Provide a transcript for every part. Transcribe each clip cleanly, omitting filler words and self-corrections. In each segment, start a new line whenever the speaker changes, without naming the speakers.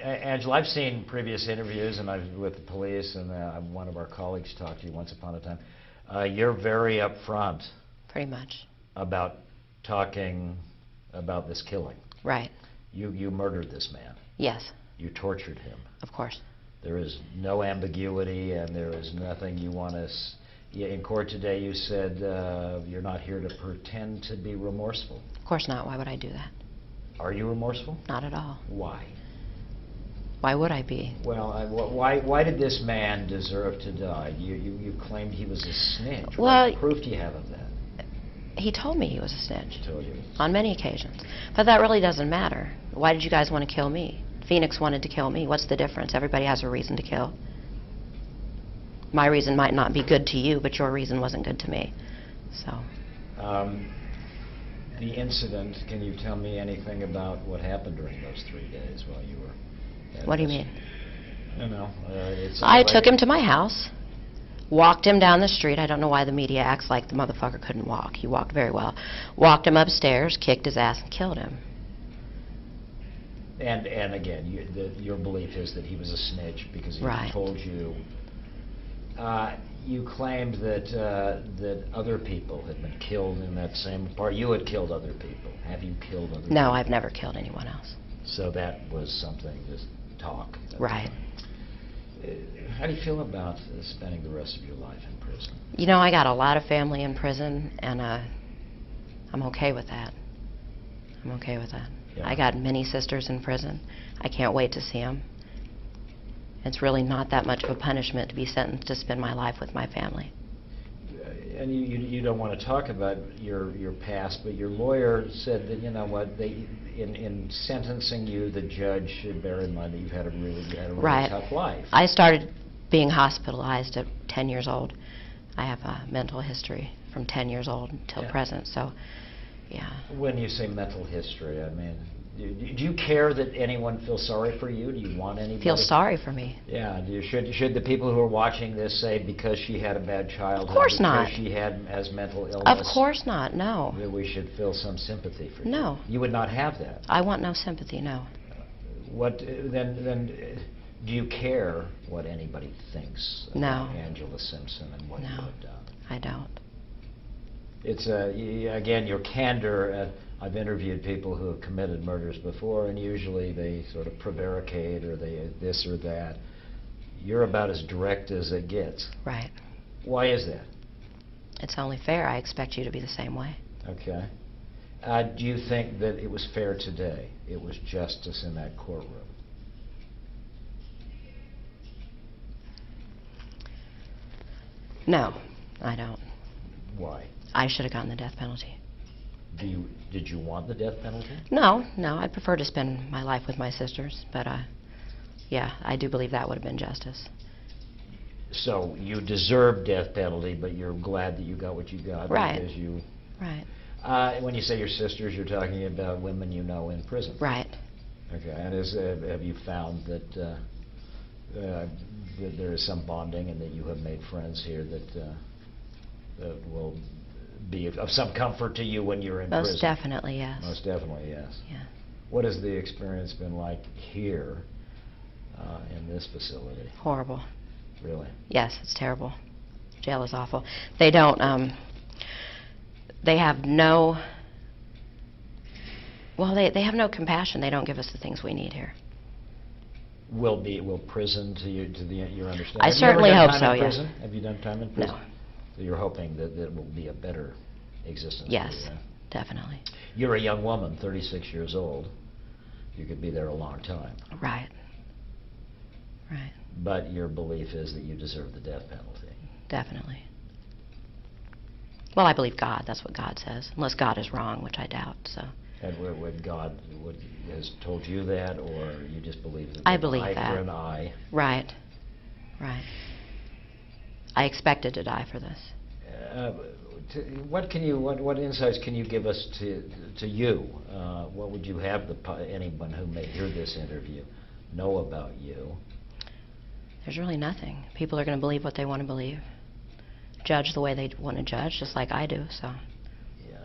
Angela, I've seen previous interviews and I've with the police, and one of our colleagues talked to you once upon a time. You're very upfront.
Pretty much.
About talking about this killing.
Right.
You murdered this man.
Yes.
You tortured him.
Of course.
There is no ambiguity, and there is nothing you want to... In court today, you said you're not here to pretend to be remorseful.
Of course not. Why would I do that?
Are you remorseful?
Not at all.
Why?
Why would I be?
Well, why did this man deserve to die? You claimed he was a snitch.
Well,
what proof do you have of that?
He told me he was a snitch.
He told you.
On many occasions. But that really doesn't matter. Why did you guys want to kill me? Phoenix wanted to kill me. What's the difference? Everybody has a reason to kill. My reason might not be good to you, but your reason wasn't good to me. So.
The incident, can you tell me anything about what happened during those 3 days while you were...
What do you mean?
No.
I took him to my house, walked him down the street. I don't know why the media acts like the motherfucker couldn't walk. He walked very well. Walked him upstairs, kicked his ass, and killed him.
And again, your belief is that he was a snitch because he
right.
told you. You claimed that other people had been killed in that same part. You had killed other people. Have you killed other people?
No, I've never killed anyone else.
So that was something to talk.
Right.
How do you feel about spending the rest of your life in prison?
You know, I got a lot of family in prison, and I'm okay with that. I'm okay with that. Yeah. I got many sisters in prison. I can't wait to see them. It's really not that much of a punishment to be sentenced to spend my life with my family.
And you don't want to talk about your past, but your lawyer said that, you know what, in sentencing you, the judge should bear in mind that you've had a really
right.
tough life.
I started being hospitalized at 10 years old. I have a mental history from 10 years old until present, so yeah. When
you say mental history, I mean, do you care that anyone feels sorry for you? Do you want anybody?
Feel sorry for me?
Yeah. Should the people who are watching this say because she had a bad childhood,
of course not.
Because she has mental illness?
Of course not. No.
That we should feel some sympathy for you?
No.
You would not have that.
I want no sympathy. No.
What then? Do you care what anybody thinks about Angela Simpson and what you have done?
I don't.
It's again your candor. I've interviewed people who have committed murders before, and usually they sort of prevaricate or they this or that. You're about as direct as it gets.
Right.
Why is that?
It's only fair. I expect you to be the same way.
Okay. Do you think that it was fair today? It was justice in that courtroom?
No, I don't.
Why?
I should have gotten the death penalty.
Did you want the death penalty?
No, I'd prefer to spend my life with my sisters, but yeah, I do believe that would have been justice.
So you deserve death penalty, but you're glad that you got what you got.
Right.
Because you.
Right.
When you say your sisters, you're talking about women you know in prison.
Right.
Okay. And have you found that there is some bonding, and that you have made friends here that will be of some comfort to you when you're in prison?
Most definitely, yes.
Most definitely, yes.
Yeah.
What has the experience been like here in this facility?
Horrible.
Really?
Yes, it's terrible. Jail is awful. They don't, they have no, well, they have no compassion. They don't give us the things we need here.
Will prison to your understanding?
I certainly hope so,
yes.
Yeah.
Have you done time in prison?
No.
So you're hoping that it will be a better existence?
Yes,
for you,
definitely.
You're a young woman, 36 years old. You could be there a long time.
Right. Right.
But your belief is that you deserve the death penalty?
Definitely. Well, I believe God. That's what God says. Unless God is wrong, which I doubt, so.
And would God has told you that, or you just believe that?
I believe
eye
that.
for an eye?
Right. Right. I expected to die for this.
What insights can you give us to you? What would you have anyone who may hear this interview know about you?
There's really nothing. People are going to believe what they want to believe. Judge the way they want to judge, just like I do, so.
Yeah.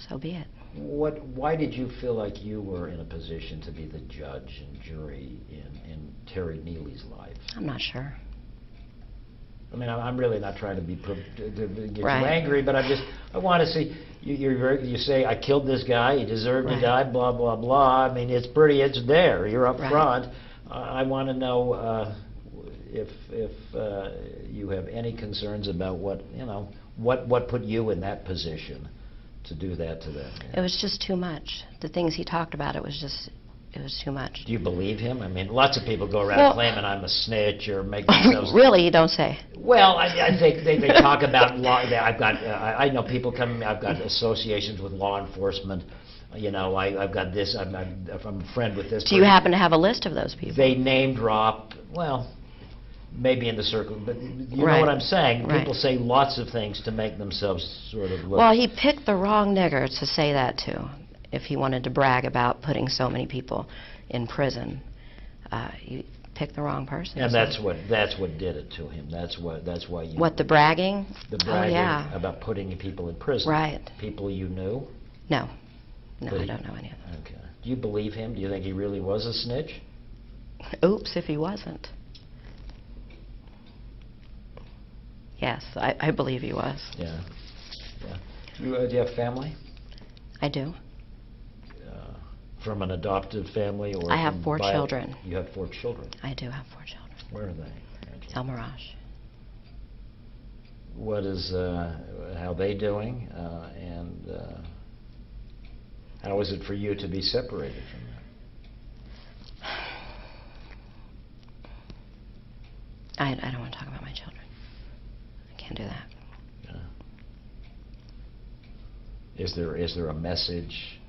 So be it.
Why did you feel like you were in a position to be the judge and jury in Terry Neely's life?
I'm not sure.
I mean, I'm really not trying to be to get
Right.
you angry, but I want to see you say I killed this guy, he deserved to
Right.
die, blah blah blah. I mean, it's there. You're up
Right.
front. I want to know if you have any concerns about what put you in that position to do that to them.
It was just too much. The things he talked about, it was too much.
Do you believe him? I mean, lots of people go around
Well,
claiming I'm a snitch or make themselves.
Really, you don't say.
Well, I think they talk about law. I've got I know people come. I've got associations with law enforcement. You know, I've got this. I'm a friend with this.
Do you happen to have a list of those people?
They name drop. Well, maybe in the circle, but you know
Right.
what I'm saying.
Right.
People say lots of things to make themselves sort of look.
Well, he picked the wrong nigger to say that to, if he wanted to brag about putting so many people in prison. He picked the wrong person.
And
so.
that's what did it to him. That's why you.
What, the bragging?
The bragging
Oh, yeah.
about putting people in prison.
Right.
People you knew.
No. No,
But
I don't know any of them.
Okay. Do you believe him? Do you think he really was a snitch?
Oops, if he wasn't. Yes, I believe he was.
Yeah. Yeah. Do you have family?
I do.
From an adopted family or?
I have
from
4 children.
You have 4 children.
I do have 4 children.
Where are they?
El Mirage.
What is how they doing? And how is it for you to be separated from them?
I don't want to talk about my children. I can't do that.
Yeah. Is there a message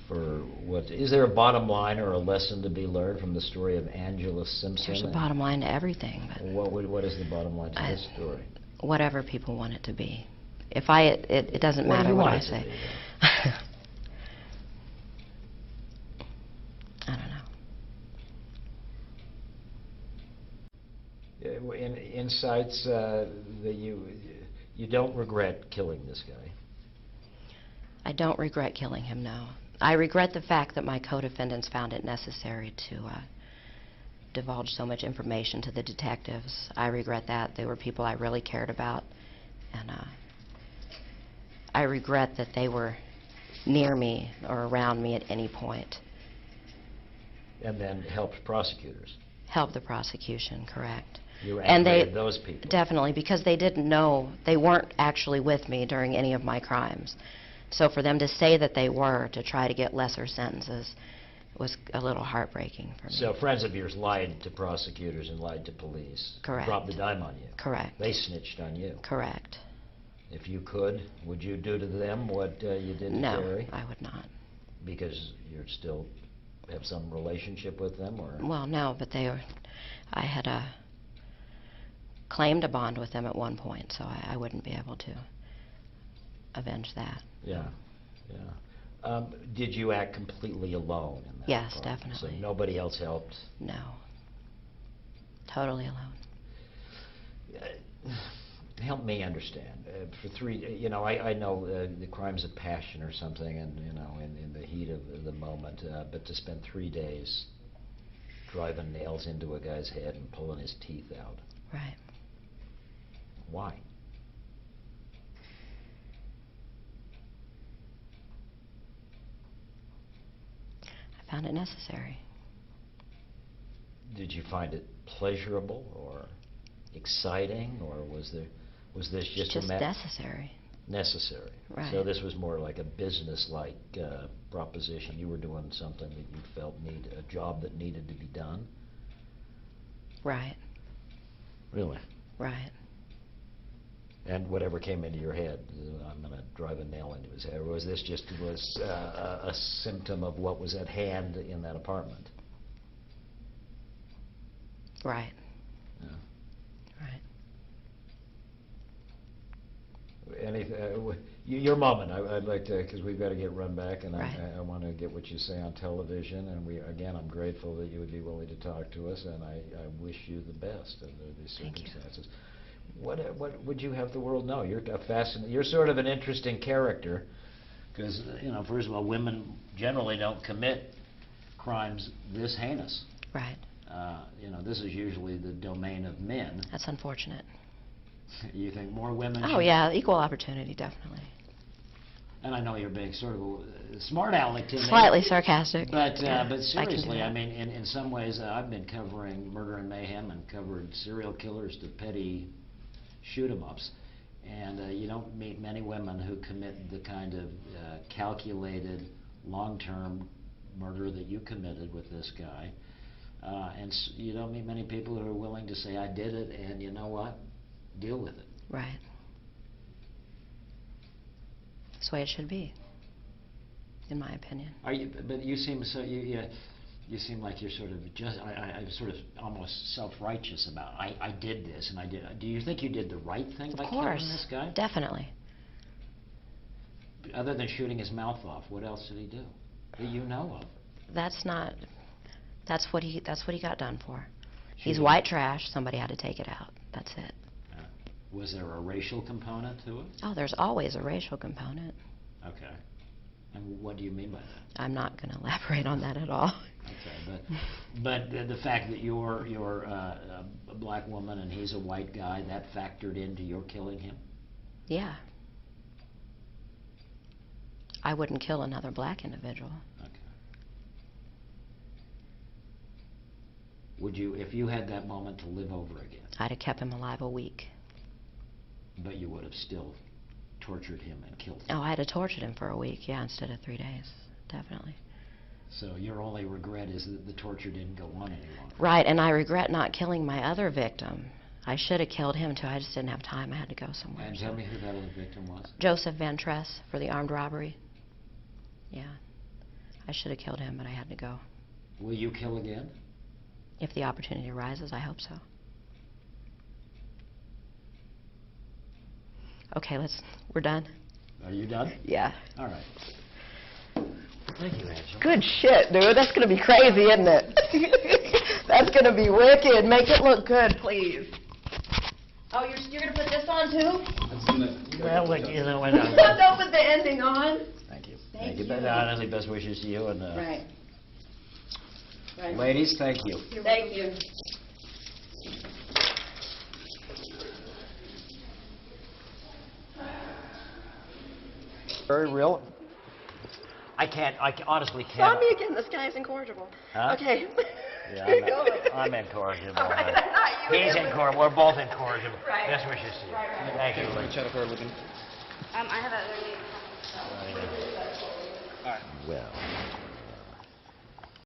for what? Is there a bottom line or a lesson to be learned from the story of Angela Simpson?
There's a bottom line to everything. But
What is the bottom line to this story?
Whatever people want it to be. It doesn't
What do
matter
you
what
want
I
it to
say.
be,
I don't know.
Insights that you don't regret killing this guy.
I don't regret killing him, no. I regret the fact that my co-defendants found it necessary to divulge so much information to the detectives. I regret that. They were people I really cared about. And I regret that they were near me or around me at any point.
And then helped prosecutors.
Help the prosecution, correct.
You were
And
angry
they
at those people.
definitely, because they didn't know, they weren't actually with me during any of my crimes. So for them to say that they were, to try to get lesser sentences, was a little heartbreaking for me.
So friends of yours lied to prosecutors and lied to police.
Correct.
Dropped the dime on you.
Correct.
They snitched on you.
Correct.
If you could, would you do to them what you did to
No,
Terry?
I would not.
Because you still have some relationship with them, or?
Well, no, but I had claimed a bond with them at one point, so I wouldn't be able to avenge that.
Yeah, yeah. Did you act completely alone in that?
Yes,
part?
definitely.
So nobody else helped?
No. Totally alone.
Help me understand. For 3, I know the crimes of passion or something, and in the heat of the moment. But to spend 3 days driving nails into a guy's head and pulling his teeth out.
Right.
Why?
I found it necessary.
Did you find it pleasurable or exciting, or was this just
necessary.
Necessary.
Right.
So this was more like a business-like proposition. You were doing something that you felt a job that needed to be done.
Right.
Really.
Right.
And whatever came into your head, I'm going to drive a nail into his head. Or was this just a symptom of what was at hand in that apartment?
Right.
Yeah.
Right.
Your moment. I'd like to, because we've got to get run back, and
Right.
I want to get what you say on television. And I'm grateful that you would be willing to talk to us, and I wish you the best under these
Thank you.
circumstances. What would you have the world know? You're sort of an interesting character, because first of all, women generally don't commit crimes this heinous.
Right.
this is usually the domain of men.
That's unfortunate.
You think more women
Oh, yeah, equal opportunity, definitely.
And I know you're being sort of a smart aleck to me.
Slightly sarcastic.
But
Yeah,
but seriously,
I
I
can do
mean, in some ways, I've been covering murder and mayhem and covered serial killers to petty shoot-'em-ups. And you don't meet many women who commit the kind of calculated, long-term murder that you committed with this guy. And you don't meet many people who are willing to say, I did it, and you know what? Deal with it.
Right. That's the way it should be, in my opinion.
But you seem so you seem like you're sort of I'm sort of almost self-righteous about it. I did this and I did. Do you think you did the right thing by killing this guy?
Definitely.
Other than shooting his mouth off, what else did he do that you know of?
That's what he got done for. He's white trash. Somebody had to take it out. That's it.
Was there a racial component to it?
Oh, there's always a racial component.
Okay. And what do you mean by that?
I'm not going to elaborate on that at all.
Okay, but the fact that you're a black woman and he's a white guy, that factored into your killing him?
Yeah. I wouldn't kill another black individual.
Okay. Would you, if you had that moment to live over again?
I'd have kept him alive a week.
But you would have still tortured him and killed him?
Oh, I'd have tortured him for a week, yeah, instead of 3 days, definitely.
So your only regret is that the torture didn't go on any longer?
Right, and I regret not killing my other victim. I should have killed him, too. I just didn't have time. I had to go somewhere.
And tell me who that other victim was?
Joseph Van Tress for the armed robbery. Yeah. I should have killed him, but I had to go.
Will you kill again?
If the opportunity arises, I hope so. Okay, we're done.
Are you done?
Yeah.
All right. Thank you, Angela.
Good shit, dude. That's going to be crazy, isn't it? That's going to be wicked. Make it look good, please. Oh, you're going to put this on, too?
Well, look,
Don't put the ending on.
Thank you.
Thank you.
Honestly, best wishes to you. And
Right.
Ladies, thank you.
Thank you.
Very real. I honestly can't.
Saw me again. This guy's incorrigible.
Huh?
Okay.
Yeah, I'm incorrigible.
All right, not you,
He's
really.
incorrigible. We're both incorrigible.
Right.
Best wishes to you.
Right.
Thank you.
I have that.
Well.